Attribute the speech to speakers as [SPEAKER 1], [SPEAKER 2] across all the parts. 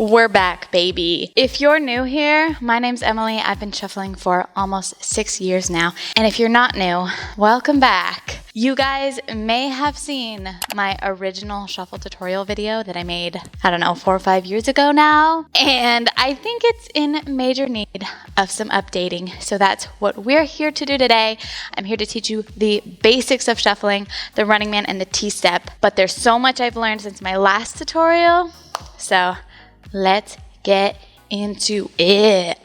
[SPEAKER 1] We're back, baby. If you're new here, my name's Emily. I've been shuffling for almost 6 years now. And if you're not new, welcome back. You guys may have seen my original shuffle tutorial video that I made, 4 or 5 years ago now. And I think it's in major need of some updating. So that's what we're here to do today. I'm here to teach you the basics of shuffling, the running man and the T-step. But there's so much I've learned since my last tutorial. So let's get into it.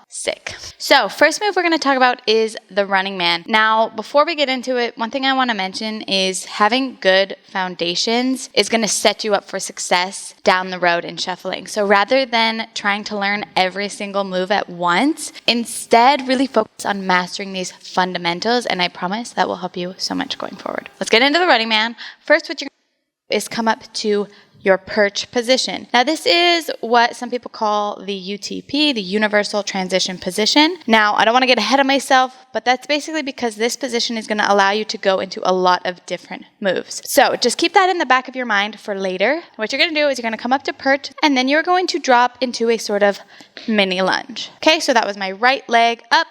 [SPEAKER 1] Sick. So first move we're going to talk about is the running man. Now, before we get into it, one thing I want to mention is having good foundations is going to set you up for success down the road in shuffling. So rather than trying to learn every single move at once, instead really focus on mastering these fundamentals, and I promise that will help you so much going forward. Let's get into the running man. First, what you're going to do is come up to your perch position. Now this is what some people call the UTP, the Universal Transition Position. Now I don't want to get ahead of myself, but that's basically because this position is going to allow you to go into a lot of different moves. So just keep that in the back of your mind for later. What you're going to do is you're going to come up to perch and then you're going to drop into a sort of mini lunge. Okay, so that was my right leg up,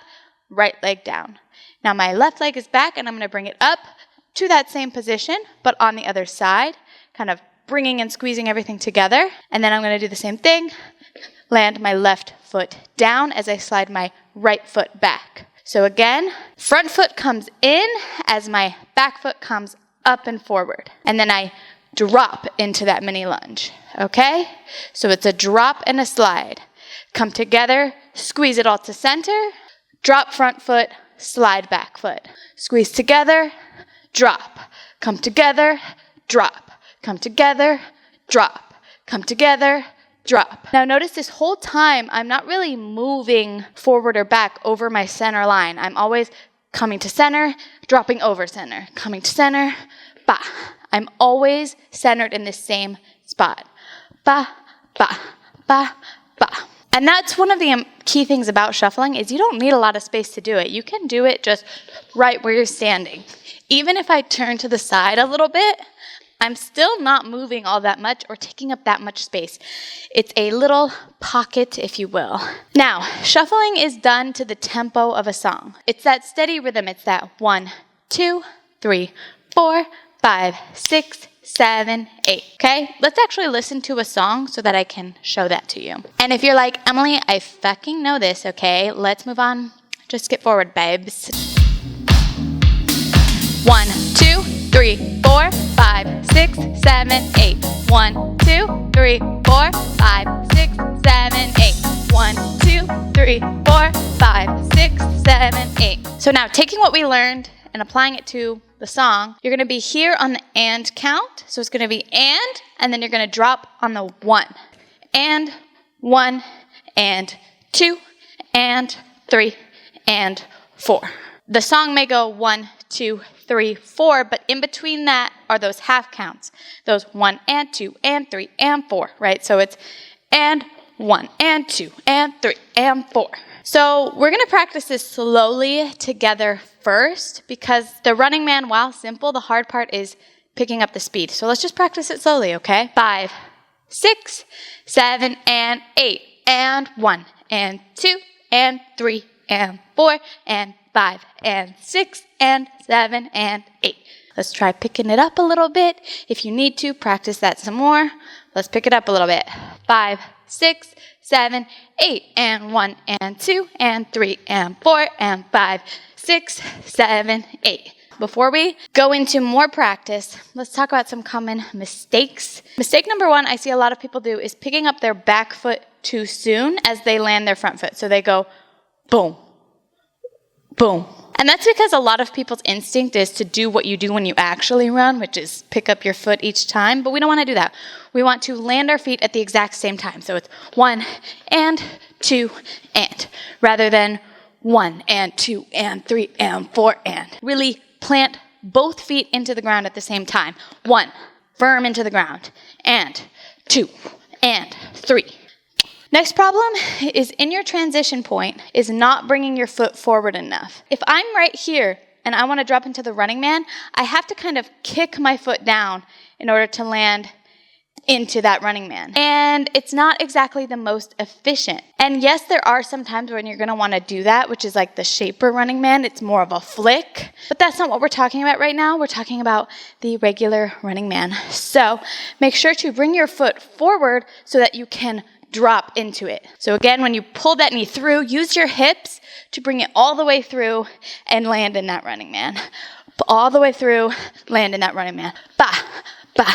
[SPEAKER 1] right leg down. Now my left leg is back and I'm going to bring it up to that same position, but on the other side, kind of bringing and squeezing everything together. And then I'm going to do the same thing, land my left foot down as I slide my right foot back. So again, front foot comes in as my back foot comes up and forward. And then I drop into that mini lunge, okay? So it's a drop and a slide. Come together, squeeze it all to center, drop front foot, slide back foot. Squeeze together, drop. Come together, drop. Come together, drop. Come together, drop. Now notice this whole time, I'm not really moving forward or back over my center line. I'm always coming to center, dropping over center, coming to center, ba. I'm always centered in the same spot. Ba, ba, ba, ba. And that's one of the key things about shuffling is you don't need a lot of space to do it. You can do it just right where you're standing. Even if I turn to the side a little bit, I'm still not moving all that much or taking up that much space. It's a little pocket, if you will. Now, shuffling is done to the tempo of a song. It's that steady rhythm. It's that 1, 2, 3, 4, 5, 6, 7, 8. Okay? Let's actually listen to a song so that I can show that to you. And if you're like, Emily, I fucking know this, okay? Let's move on. Just skip forward, babes. 1, 2, 3, 4, 5, 6, 7, 8. 1, 2, 3, 4, 5, 6, 7, 8. 1, 2, 3, 4, 5, 6, 7, 8. So now taking what we learned and applying it to the song, you're going to be here on the and count. So it's going to be and then you're going to drop on the 1. And 1, and 2, and 3, and 4. The song may go 1, 2, 3, 4, but in between that are those half counts. Those 1 and 2 and 3 and 4, right? So it's and 1 and 2 and 3 and 4. So we're going to practice this slowly together first because the running man, while simple, the hard part is picking up the speed. So let's just practice it slowly, okay? 5, 6, 7, and 8, and 1, and 2, and 3, and 4, and 5, and 6, and 7, and 8. Let's try picking it up a little bit. If you need to, practice that some more. Let's pick it up a little bit. 5, 6, 7, 8, and 1, and 2, and 3, and 4, and 5, 6, 7, 8. Before we go into more practice, let's talk about some common mistakes. Mistake number 1 I see a lot of people do is picking up their back foot too soon as they land their front foot. So they go boom, boom. And that's because a lot of people's instinct is to do what you do when you actually run, which is pick up your foot each time, but we don't want to do that. We want to land our feet at the exact same time. So it's 1 and 2 and, rather than 1 and 2 and 3 and 4 and. Really plant both feet into the ground at the same time. 1, firm into the ground, and 2 and 3. Next problem is in your transition point is not bringing your foot forward enough. If I'm right here and I want to drop into the running man, I have to kind of kick my foot down in order to land into that running man. And it's not exactly the most efficient. And yes, there are some times when you're going to want to do that, which is like the shaper running man. It's more of a flick. But that's not what we're talking about right now. We're talking about the regular running man. So make sure to bring your foot forward so that you can drop into it. So again, when you pull that knee through, use your hips to bring it all the way through and land in that running man. All the way through, land in that running man. Ba, ba,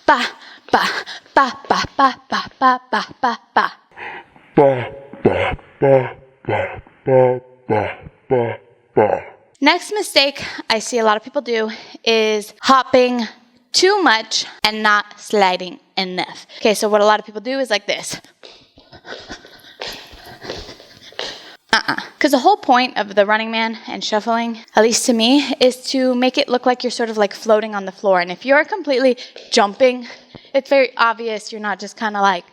[SPEAKER 1] ba. Ba, ba, ba, ba, ba, ba, ba, ba, ba. Ba, ba, ba, ba, ba, ba, ba, ba. Next mistake I see a lot of people do is hopping too much and not sliding enough. Okay, so what a lot of people do is like this. Because the whole point of the running man and shuffling, at least to me, is to make it look like you're sort of like floating on the floor. And if you're completely jumping, it's very obvious you're not just kind of like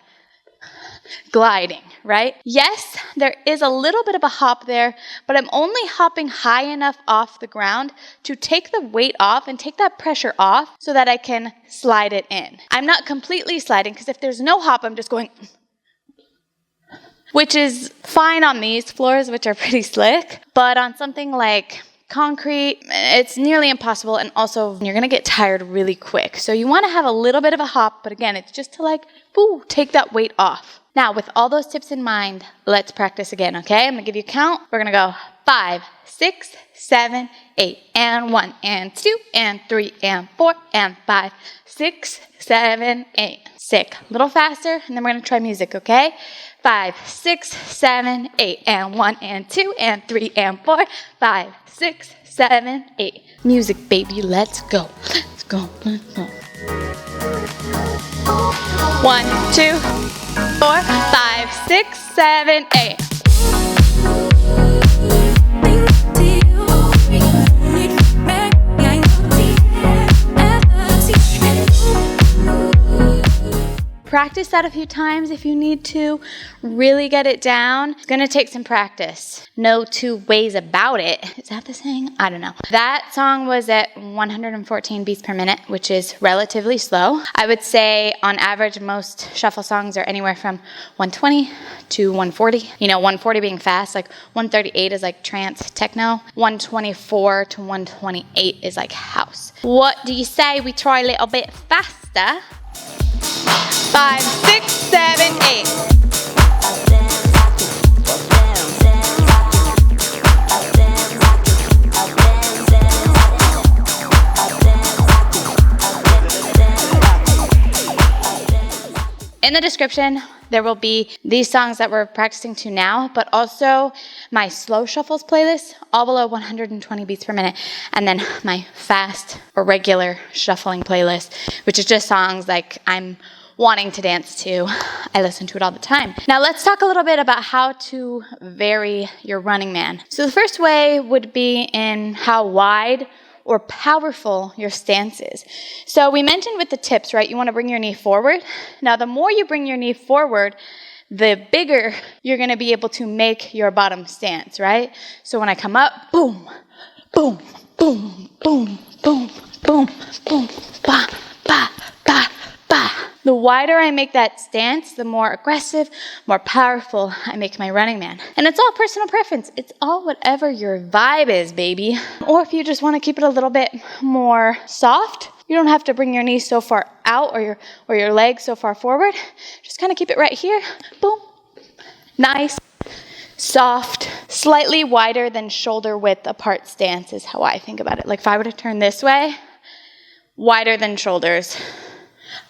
[SPEAKER 1] gliding, right? Yes, there is a little bit of a hop there, but I'm only hopping high enough off the ground to take the weight off and take that pressure off so that I can slide it in. I'm not completely sliding because if there's no hop, I'm just going, which is fine on these floors, which are pretty slick, but on something like concrete, it's nearly impossible, and also you're gonna get tired really quick. So you wanna have a little bit of a hop, but again, it's just to like, woo, take that weight off. Now, with all those tips in mind, let's practice again, okay? I'm gonna give you a count. We're gonna go 5, 6, 7, 8, and 1, and 2, and 3, and 4, and 5, 6, 7, 8. Sick. A little faster, and then we're gonna try music, okay? 5, 6, 7, 8, and 1, and 2, and 3, and 4, 5, 6, 7, 8. Music, baby, let's go. Let's go. Let's go. 1, 2, 4, 5, 6, 7, 8. Practice that a few times if you need to. Really get it down. It's going to take some practice. No two ways about it. Is that the saying? I don't know. That song was at 114 beats per minute, which is relatively slow. I would say on average, most shuffle songs are anywhere from 120 to 140. You know, 140 being fast, like 138 is like trance techno. 124 to 128 is like house. What do you say we try a little bit faster? 5, 6, 7, 8. In the description, there will be these songs that we're practicing to now, but also my slow shuffles playlist, all below 120 beats per minute, and then my fast or regular shuffling playlist, which is just songs like I'm wanting to dance to. I listen to it all the time. Now let's talk a little bit about how to vary your running man. So the first way would be in how wide or powerful your stance is. So we mentioned with the tips, right? You want to bring your knee forward. Now the more you bring your knee forward, the bigger you're going to be able to make your bottom stance, right? So when I come up, boom, boom, boom, boom, boom, boom, boom, ba, ba, ba, ba. The wider I make that stance, the more aggressive, more powerful I make my running man. And it's all personal preference. It's all whatever your vibe is, baby. Or if you just want to keep it a little bit more soft, you don't have to bring your knees so far out or your legs so far forward. Just kind of keep it right here. Boom. Nice, soft, slightly wider than shoulder width apart stance is how I think about it. Like if I were to turn this way, wider than shoulders,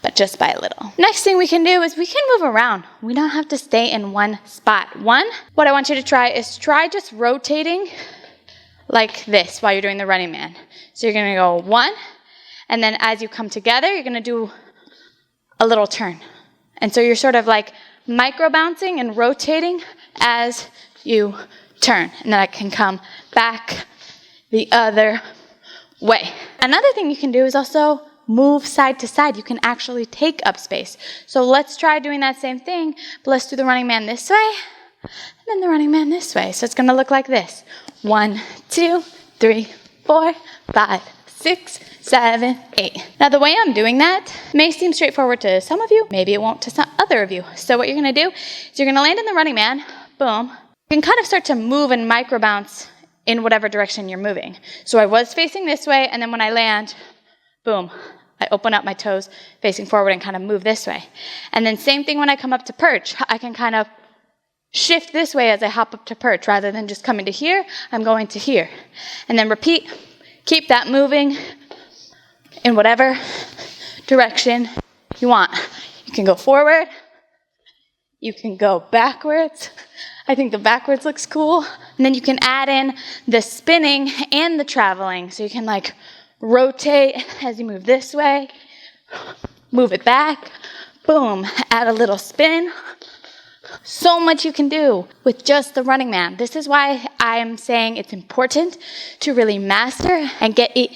[SPEAKER 1] but just by a little. Next thing we can do is we can move around. We don't have to stay in one spot. What I want you to try is just rotating like this while you're doing the running man. So you're gonna go 1, and then as you come together, you're gonna do a little turn. And so you're sort of like micro bouncing and rotating as you turn. And then I can come back the other way. Another thing you can do is also move side to side. You can actually take up space. So let's try doing that same thing, but let's do the running man this way, and then the running man this way. So it's gonna look like this. 1, 2, 3, 4, 5, 6, 7, 8. Now the way I'm doing that may seem straightforward to some of you, maybe it won't to some other of you. So what you're gonna do is you're gonna land in the running man, boom. You can kind of start to move and micro bounce in whatever direction you're moving. So I was facing this way, and then when I land, boom, I open up my toes facing forward and kind of move this way. And then same thing when I come up to perch. I can kind of shift this way as I hop up to perch. Rather than just coming to here, I'm going to here. And then repeat, keep that moving in whatever direction you want. You can go forward, you can go backwards. I think the backwards looks cool. And then you can add in the spinning and the traveling. So you can like rotate as you move this way, move it back, boom, add a little spin. So much you can do with just the running man. This is why I am saying it's important to really master and get it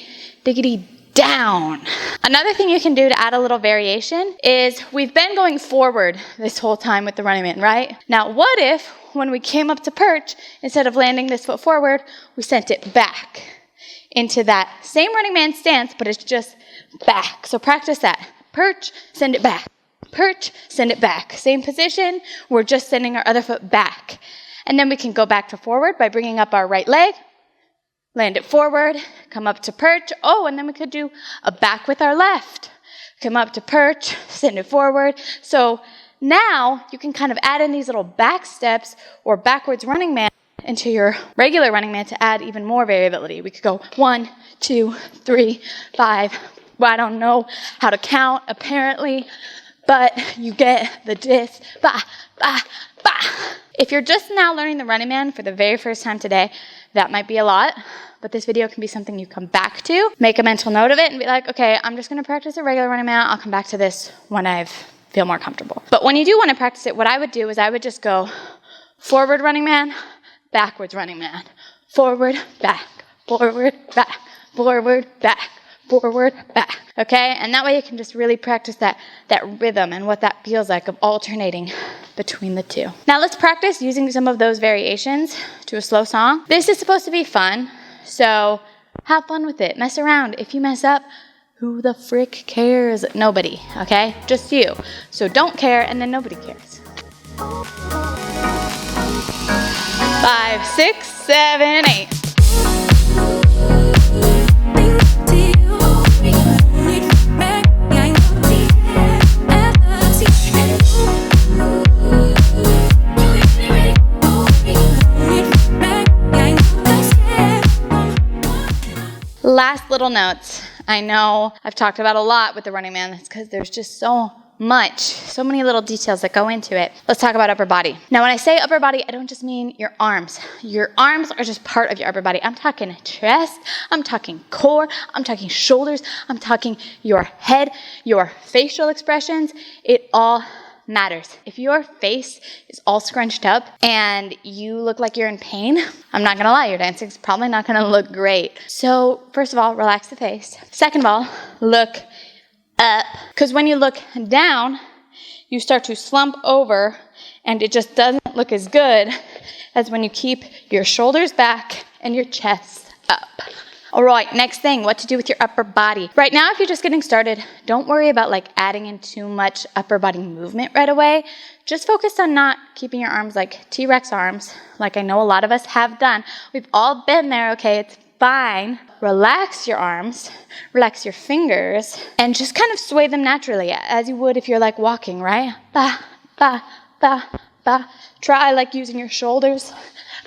[SPEAKER 1] diggity down. Another thing you can do to add a little variation is we've been going forward this whole time with the running man, right? Now, what if when we came up to perch, instead of landing this foot forward, we sent it back into that same running man stance, but it's just back. So practice that. Perch, send it back. Perch, send it back. Same position, we're just sending our other foot back. And then we can go back to forward by bringing up our right leg, land it forward, come up to perch. Oh, and then we could do a back with our left. Come up to perch, send it forward. So now you can kind of add in these little back steps or backwards running man into your regular running man to add even more variability. We could go 1, 2, 3, 5. Well, I don't know how to count, apparently, but you get the gist. Ba, ba, ba. If you're just now learning the running man for the very first time today, that might be a lot, but this video can be something you come back to. Make a mental note of it and be like, okay, I'm just gonna practice a regular running man. I'll come back to this when I feel more comfortable. But when you do wanna practice it, what I would do is I would just go forward running man, backwards running man, forward, back, forward, back, forward, back, forward, back, okay? And that way you can just really practice that rhythm and what that feels like of alternating between the two. Now let's practice using some of those variations to a slow song. This is supposed to be fun, so have fun with it. Mess around. If you mess up, who the frick cares? Nobody, okay? Just you. So don't care, and then nobody cares. 5, 6, 7, 8. Last little notes. I know I've talked about a lot with the running man. That's because there's just so many little details that go into it. Let's talk about upper body. Now, when I say upper body, I don't just mean your arms. Your arms are just part of your upper body. I'm talking chest, I'm talking core, I'm talking shoulders, I'm talking your head, your facial expressions. It all matters. If your face is all scrunched up and you look like you're in pain, I'm not gonna lie, your dancing's probably not gonna look great. So first of all, relax the face. Second of all, look up. Because when you look down, you start to slump over and it just doesn't look as good as when you keep your shoulders back and your chest up. All right, next thing, what to do with your upper body. Right now, if you're just getting started, don't worry about like adding in too much upper body movement right away. Just focus on not keeping your arms like T-Rex arms, like I know a lot of us have done. We've all been there, okay, it's fine. Relax your arms, relax your fingers, and just kind of sway them naturally, as you would if you're like walking, right? Ba, ba, ba, ba. Try like using your shoulders.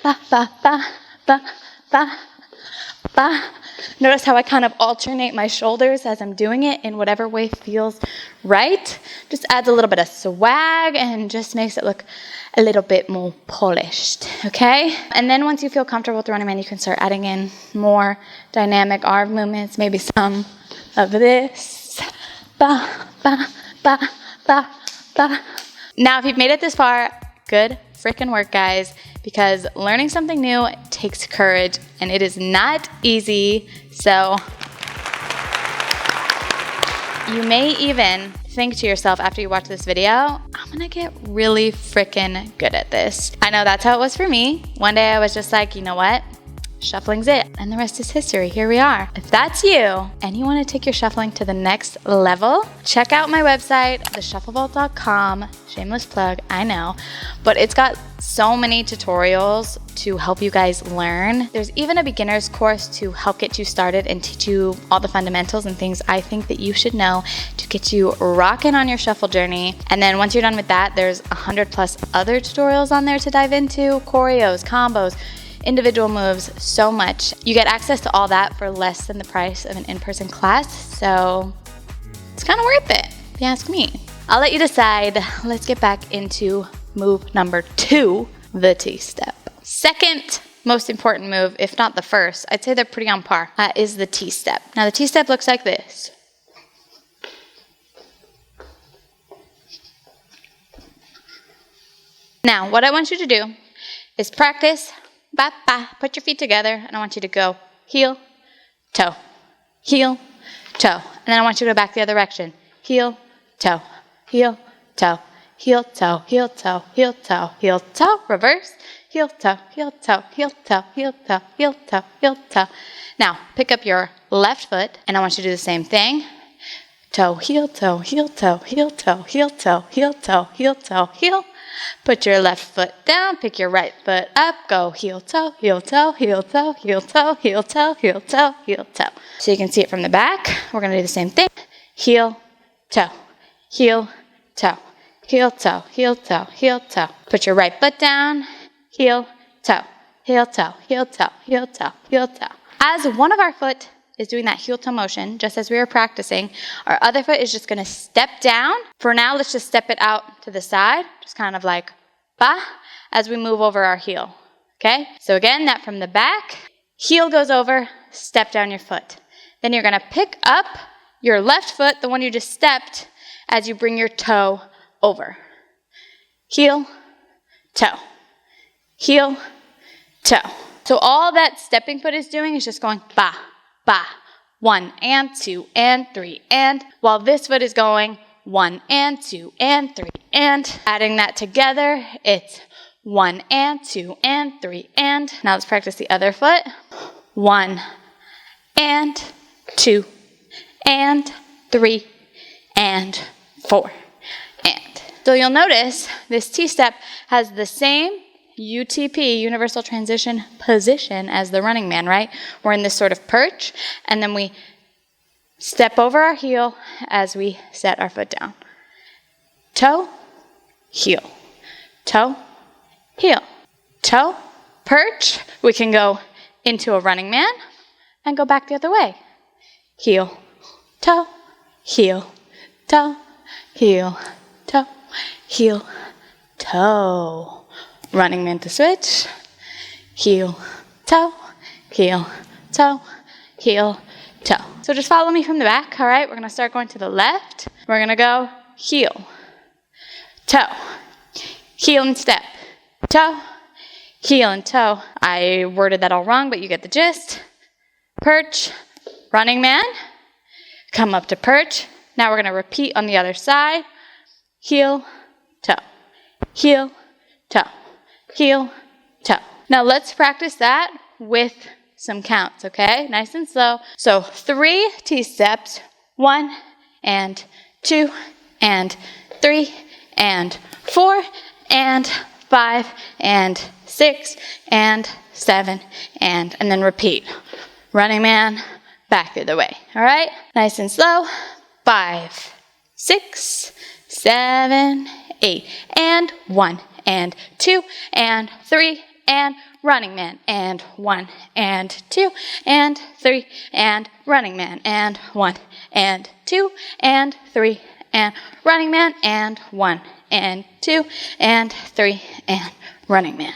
[SPEAKER 1] Ba, ba, ba, ba, ba. Notice how I kind of alternate my shoulders as I'm doing it in whatever way feels right. Just adds a little bit of swag and just makes it look a little bit more polished, okay? And then once you feel comfortable with the running man, you can start adding in more dynamic arm movements, maybe some of this. Ba, ba, ba, ba, ba. Now, if you've made it this far, good freaking work, guys, because learning something new takes courage and it is not easy. So you may even think to yourself after you watch this video, I'm gonna get really freaking good at this. I know that's how it was for me. One day I was just like, you know what? Shuffling's it, and the rest is history. Here we are. If that's you, and you want to take your shuffling to the next level, check out my website, theshufflevault.com. Shameless plug, I know, but it's got so many tutorials to help you guys learn. There's even a beginner's course to help get you started and teach you all the fundamentals and things I think that you should know to get you rocking on your shuffle journey. And then once you're done with that, there's 100+ other tutorials on there to dive into, choreos, combos, individual moves, so much. You get access to all that for less than the price of an in-person class, so it's kind of worth it, if you ask me. I'll let you decide. Let's get back into move number 2, the T-step. Second most important move, if not the first, I'd say they're pretty on par, is the T-step. Now the T-step looks like this. Now what I want you to do is practice. Ba, ba. Put your feet together, and I want you to go heel, toe, heel, toe. And then I want you to go back the other direction. Heel, toe, heel, toe, heel, toe, heel, toe, heel, toe, heel, toe. Reverse. Heel, toe, heel, toe, heel, toe, heel, toe, heel, toe, heel, toe. Now, pick up your left foot, and I want you to do the same thing. Toe, heel, toe, heel, toe, heel, toe, heel, toe, heel, toe, heel, toe, heel. Put your left foot down, pick your right foot up, go heel, toe, heel, toe, heel, toe, heel, toe, heel, toe, heel, toe, heel, toe. So you can see it from the back. We're going to do the same thing. Heel, toe, heel, toe, heel, toe, heel, toe, heel, toe. Put your right foot down, heel, toe, heel, toe, heel, toe, heel, toe, heel, toe. As one of our foot is doing that heel toe motion, just as we were practicing, our other foot is just going to step down. For now, let's just step it out to the side, just kind of like ba, as we move over our heel. Okay? So again, that from the back, heel goes over, step down your foot. Then you're going to pick up your left foot, the one you just stepped, as you bring your toe over. Heel, toe, heel, toe. So all that stepping foot is doing is just going ba, ba, 1 and 2 and 3 and, while this foot is going 1 and 2 and 3 and, adding that together, it's 1 and 2 and 3 and. Now let's practice the other foot. 1 and 2 and 3 and 4 and. So you'll notice this T-step has the same UTP, universal transition position, as the running man, right? We're in this sort of perch, and then we step over our heel as we set our foot down. Toe, heel, toe, heel, toe, perch. We can go into a running man and go back the other way. Heel, toe, heel, toe, heel, toe, heel, toe. Running man to switch. Heel, toe, heel, toe, heel, toe. So just follow me from the back, all right? We're going to start going to the left. We're going to go heel, toe, heel and step, toe, heel and toe. I worded that all wrong, but you get the gist. Perch, running man, come up to perch. Now we're going to repeat on the other side. Heel, toe, heel, toe, heel, toe. Now let's practice that with some counts, okay? Nice and slow. So 3 T-steps, 1 and 2 and 3 and 4 and 5 and 6 and 7 and then repeat. Running man, back the other way, all right? Nice and slow. 5, 6, 7, 8, and 1 and 2 and 3 and running man, and 1 and 2 and 3 and running man, and 1 and 2 and 3 and running man, and 1 and 2 and 3 and running man.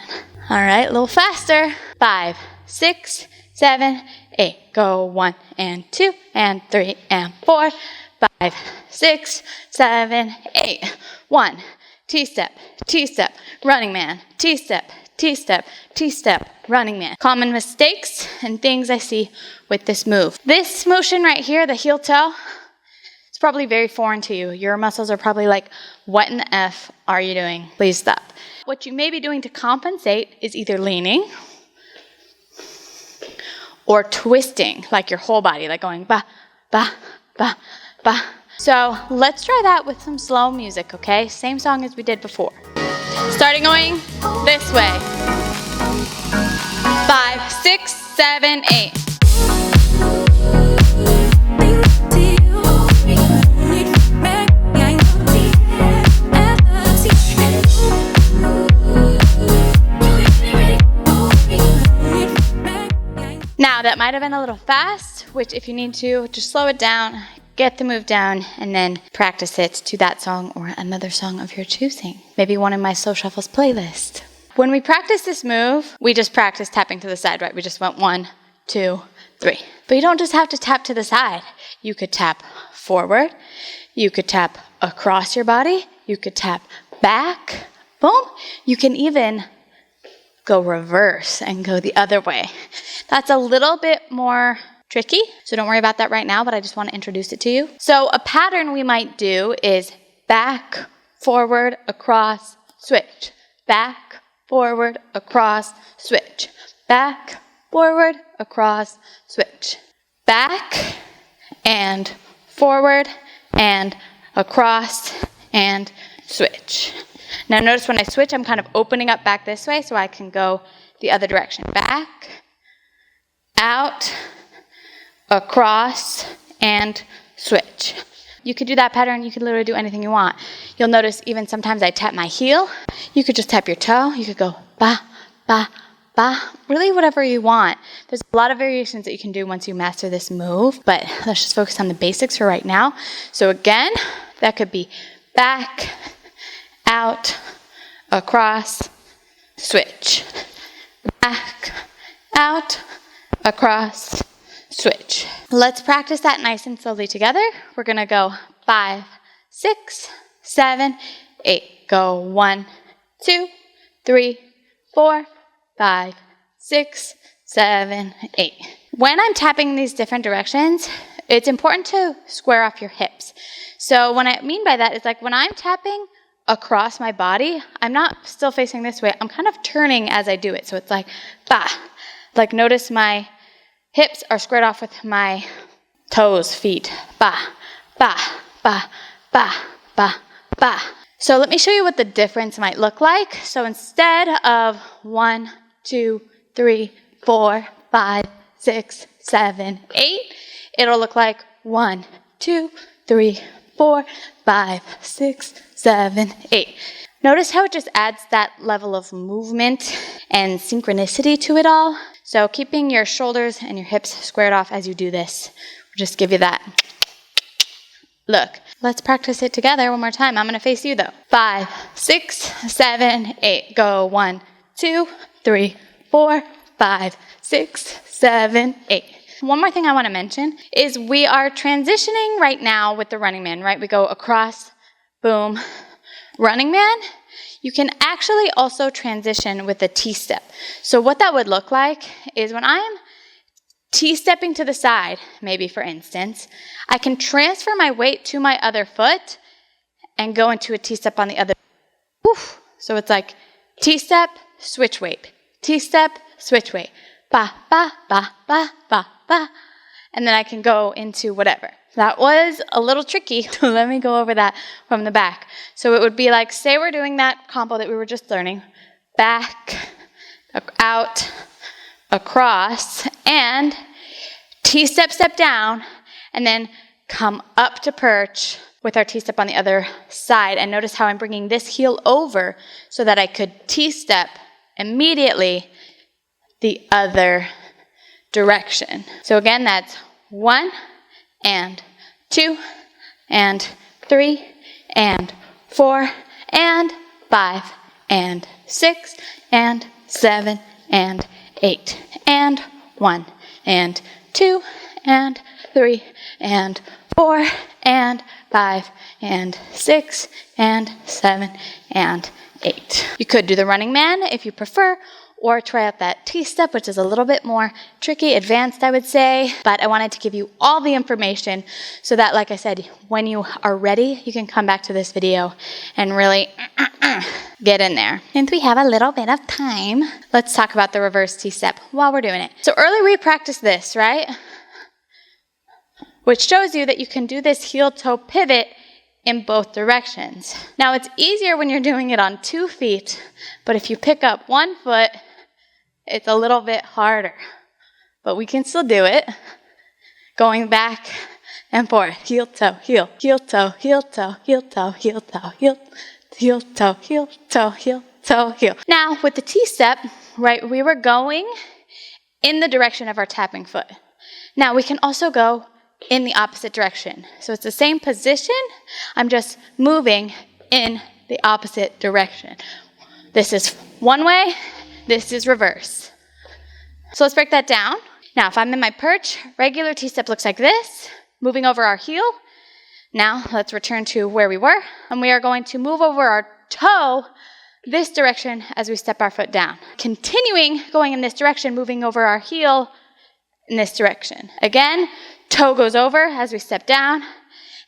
[SPEAKER 1] All right, a little faster. 5, 6, 7, 8. Go 1 and 2 and 3 and 4. 5, 6, 7, 8. 1. T-step, T-step, running man, T-step, T-step, T-step, running man. Common mistakes and things I see with this move. This motion right here, the heel toe, it's probably very foreign to you. Your muscles are probably like, what in the F are you doing? Please stop. What you may be doing to compensate is either leaning or twisting like your whole body, like going ba, ba, ba, ba. So let's try that with some slow music, okay? Same song as we did before. Starting going this way. 5, 6, 7, 8. Now that might have been a little fast, which if you need to, just slow it down, get the move down, and then practice it to that song or another song of your choosing. Maybe one in my Slow Shuffles playlist. When we practice this move, we just practice tapping to the side, right? We just went 1, 2, 3. But you don't just have to tap to the side. You could tap forward. You could tap across your body. You could tap back. Boom. You can even go reverse and go the other way. That's a little bit more tricky, so don't worry about that right now, but I just want to introduce it to you. So a pattern we might do is back, forward, across, switch. Back, forward, across, switch. Back, forward, across, switch. Back, and forward, and across, and switch. Now notice when I switch, I'm kind of opening up back this way so I can go the other direction. Back, out, across, and switch. You could do that pattern. You could literally do anything you want. You'll notice even sometimes I tap my heel. You could just tap your toe. You could go ba, ba, ba. Really whatever you want. There's a lot of variations that you can do once you master this move, but let's just focus on the basics for right now. So again, that could be back, out, across, switch. Back, out, across, switch. Let's practice that nice and slowly together. We're gonna go 5, 6, 7, 8. Go 1, 2, 3, 4, 5, 6, 7, 8. When I'm tapping these different directions, it's important to square off your hips. So what I mean by that is like when I'm tapping across my body, I'm not still facing this way. I'm kind of turning as I do it. So it's like, ba. Like notice my hips are squared off with my toes, feet. Ba, ba, ba, ba, ba, ba. So let me show you what the difference might look like. So instead of 1, 2, 3, 4, 5, 6, 7, 8, it'll look like 1, 2, 3, 4, 5, 6, 7, 8. Notice how it just adds that level of movement and synchronicity to it all. So keeping your shoulders and your hips squared off as you do this will just give you that look. Let's practice it together one more time. I'm going to face you though. 5, 6, 7, 8. Go 1, 2, 3, 4, 5, 6, 7, 8. One more thing I want to mention is we are transitioning right now with the running man, right? We go across, boom, running man. You can actually also transition with a T-step. So what that would look like is when I'm T-stepping to the side, maybe for instance, I can transfer my weight to my other foot and go into a T-step on the other. Oof. So it's like T-step, switch weight. T-step, switch weight. Ba, ba, ba, ba, ba, ba. And then I can go into whatever. That was a little tricky, so let me go over that from the back. So it would be like, say we're doing that combo that we were just learning. Back, out, across, and T-step, step down, and then come up to perch with our T-step on the other side. And notice how I'm bringing this heel over so that I could T-step immediately the other direction. So again, that's 1, and 2, and 3, and 4, and 5, and 6, and 7, and 8, and 1, and 2, and 3, and 4, and 5, and 6, and 7, and 8. You could do the running man if you prefer, or try out that T-step, which is a little bit more tricky, advanced, I would say. But I wanted to give you all the information so that, like I said, when you are ready, you can come back to this video and really get in there. Since we have a little bit of time, let's talk about the reverse T-step while we're doing it. So earlier we practiced this, right? Which shows you that you can do this heel-toe pivot in both directions. Now it's easier when you're doing it on 2 feet, but if you pick up 1 foot, it's a little bit harder. But we can still do it. Going back and forth, heel, toe, heel, heel, toe, heel, toe, heel, toe, heel, toe, heel, heel, toe, heel, toe, heel, toe, heel. Now with the T-step, right, we were going in the direction of our tapping foot. Now we can also go in the opposite direction. So it's the same position, I'm just moving in the opposite direction. This is one way, this is reverse. So let's break that down. Now if I'm in my perch, regular T-step looks like this, moving over our heel. Now let's return to where we were, and we are going to move over our toe this direction as we step our foot down. Continuing going in this direction, moving over our heel in this direction. Again, toe goes over as we step down,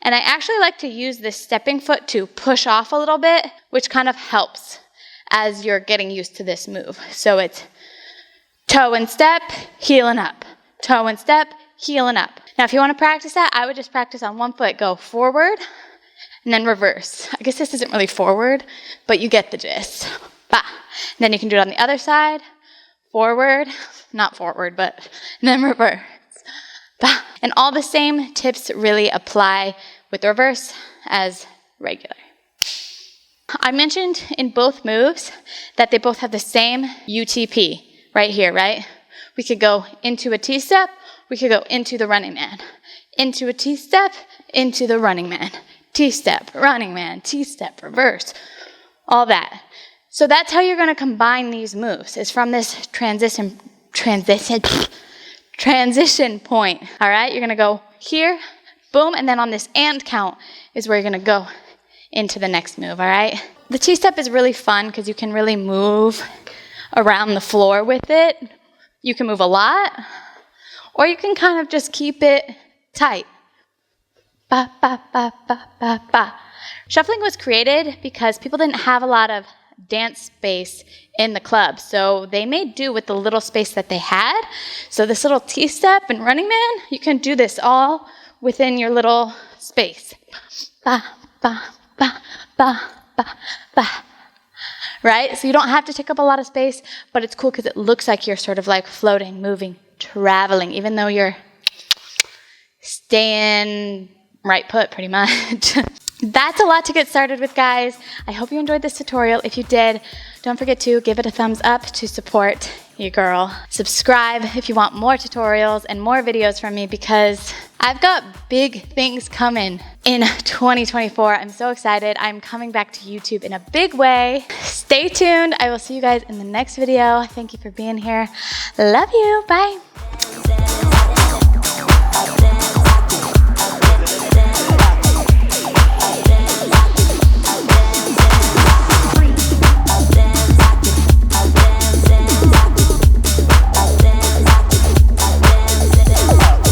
[SPEAKER 1] and I actually like to use this stepping foot to push off a little bit, which kind of helps as you're getting used to this move. So it's toe and step, heel and up. Toe and step, heel and up. Now if you want to practice that, I would just practice on 1 foot, go forward, and then reverse. I guess this isn't really forward, but you get the gist. Bah. Then you can do it on the other side, forward, not forward, but and then reverse. Bah. And all the same tips really apply with the reverse as regular. I mentioned in both moves that they both have the same UTP right here, right? We could go into a T-step, we could go into the running man. Into a T-step, into the running man. T-step, running man, T-step, reverse, all that. So that's how you're going to combine these moves, is from this transition point, all right? You're going to go here, boom, and then on this and count is where you're going to go into the next move, all right? The T-step is really fun because you can really move around the floor with it. You can move a lot, or you can kind of just keep it tight. Ba, ba, ba, ba, ba, ba. Shuffling was created because people didn't have a lot of dance space in the club, so they made do with the little space that they had. So this little T-step and running man, you can do this all within your little space. Ba, ba, ba, ba, ba, ba. Right? So you don't have to take up a lot of space, but it's cool because it looks like you're sort of like floating, moving, traveling, even though you're staying right put pretty much. That's a lot to get started with, guys. I hope you enjoyed this tutorial. If you did, don't forget to give it a thumbs up to support your girl. Subscribe if you want more tutorials and more videos from me, because I've got big things coming in 2024. I'm so excited. I'm coming back to YouTube in a big way. Stay tuned. I will see you guys in the next video. Thank you for being here. Love you. Bye.